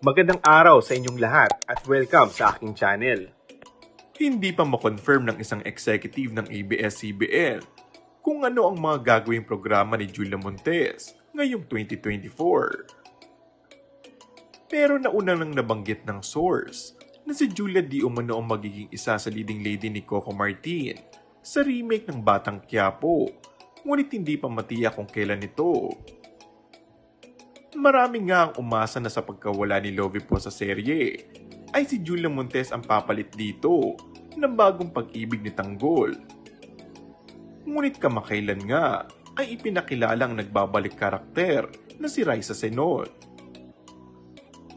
Magandang araw sa inyong lahat at welcome sa aking channel. Hindi pa makonfirm ng isang executive ng ABS-CBN kung ano ang mga gagawing programa ni Julia Montes ngayong 2024. Pero nauna nang nabanggit ng source na si Julia di umano ang magiging isa sa leading lady ni Coco Martin sa remake ng Batang Quiapo, ngunit hindi pa matiyak kung kailan ito. Marami nga ang umasa na sa pagkawala ni Lovie po sa serye ay si Julia Montes ang papalit dito ng bagong pag-ibig ni Tanggol. Ngunit kamakailan nga ay ipinakilalang nagbabalik karakter na si Raisa Senon.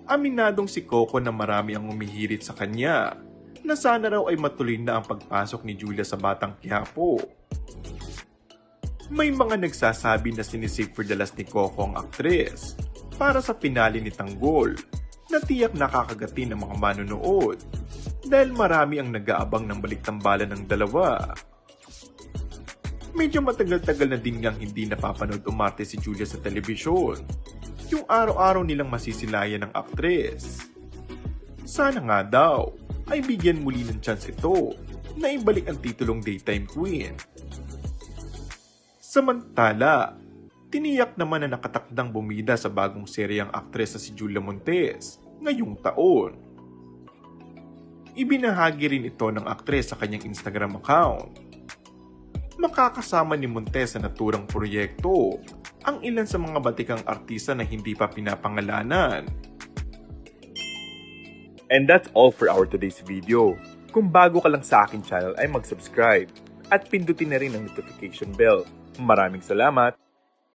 Aminadong si Coco na marami ang umihirit sa kanya na sana raw ay matuloy na ang pagpasok ni Julia sa Batang Quiapo. May mga nagsasabi na sinisave for the last ni Coco ang aktres para sa pinali ni Tanggol na tiyak nakakagati ng mga manonood dahil marami ang nag-aabang ng baliktambala ng dalawa. Medyo matagal-tagal na din ngang hindi napapanood umarte si Julia sa telebisyon, yung araw-araw nilang masisilayan ng aktres. Sana nga daw ay bigyan muli ng chance ito na ibalik ang titulong daytime queen. Samantala, tiniyak naman na nakatakdang bumida sa bagong seryang aktres na si Julia Montes ngayong taon. Ibinahagi rin ito ng aktres sa kanyang Instagram account. Makakasama ni Montes sa naturang proyekto ang ilan sa mga batikang artista na hindi pa pinapangalanan. And that's all for our today's video. Kung bago ka lang sa aking channel ay mag-subscribe at pindutin na rin ang notification bell. Maraming salamat!